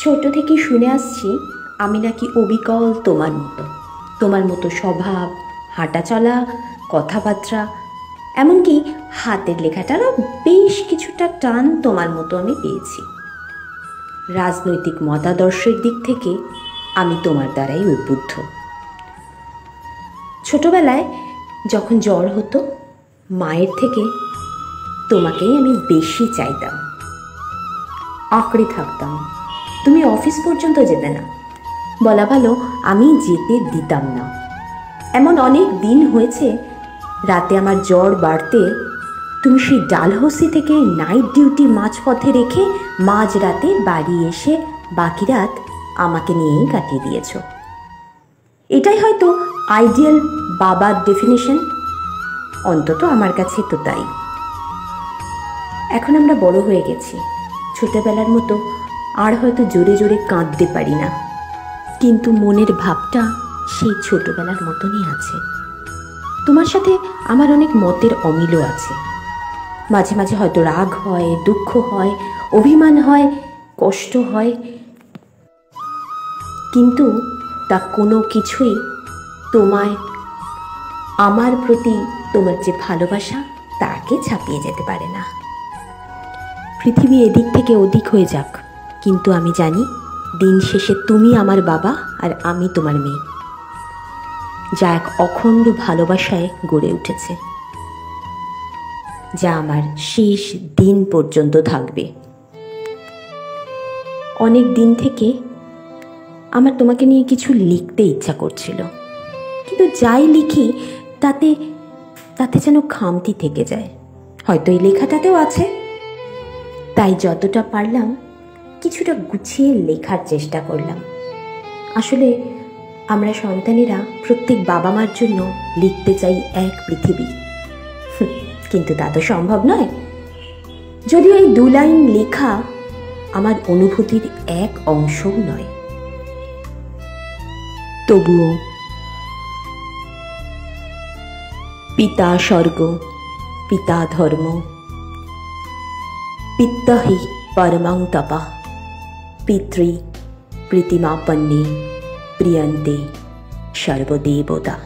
ছোট থেকে শুনে আসছি আমি নাকি অবিকল তোমার মতো স্বভাব, হাঁটা চলা, কথাবার্তা, এমনকি হাতের লেখাটারও বেশ কিছুটা টান তোমার মতো আমি পেয়েছি। রাজনৈতিক মতাদর্শের দিক থেকে আমি তোমার দ্বারাই উদ্বুদ্ধ। ছোটবেলায় যখন জ্বর হতো, মায়ের থেকে তোমাকেই আমি বেশি চাইতাম, আঁকড়ে থাকতাম। তুমি অফিস পর্যন্ত যেতে না, বলা ভালো আমি যেতে দিতাম না। এমন অনেক দিন হয়েছে রাতে আমার জ্বর বাড়তে তুমি সেই ডালহৌসি থেকে নাইট ডিউটি মাঝপথে রেখে মাঝরাতে বাড়ি এসে বাকি রাত আমাকে নিয়েই কাটিয়ে দিয়েছ। এটাই হয়তো আইডিয়াল বাবার ডেফিনেশন, অন্তত আমার কাছে তো তাই। এখন আমরা বড় হয়ে গেছি, ছোটবেলার মতো আর হয়তো জোরে জোরে কাঁদতে পারি না, কিন্তু মনের ভাবটা সেই ছোটবেলার মতনই আছে। তোমার সাথে আমার অনেক মতের অমিলও আছে। মাঝে মাঝে হয়তো রাগ হয়, দুঃখ হয়, অভিমান হয়, কষ্ট হয়, কিন্তু তা কোনো কিছুই তোমায়, আমার প্রতি তোমার যে ভালোবাসা তাকে ছাপিয়ে যেতে পারে না। পৃথিবী এদিক থেকে ওদিক হয়ে যাক, কিন্তু আমি জানি দিন শেষে তুমি আমার বাবা আর আমি তোমার মেয়ে, যা এক অখণ্ড ভালোবাসায় গড়ে উঠেছে, যা আমার শেষ দিন পর্যন্ত থাকবে। অনেক দিন থেকে আমার তোমাকে নিয়ে কিছু লিখতে ইচ্ছা করছিল, কিন্তু যাই লিখি তাতে যেন খামতি থেকে যায়। হয়তো এই লেখাটাতেও আছে, তাই যতটা পারলাম কিছুটা গুছিয়ে লেখার চেষ্টা করলাম। আসলে আমরা সন্তানেরা প্রত্যেক বাবা মার জন্য লিখতে চাই এক পৃথিবী, কিন্তু তা তো সম্ভব নয়। যদিও এই 2 লাইন লেখা আমার অনুভূতির এক অংশও নয়, তবুও পিতা স্বর্গ, পিতা ধর্ম, পিতা হি পরমং তপা, পিতৃ প্রীতিমাপন্নে প্রিয়ন্তে সর্বদেবতা।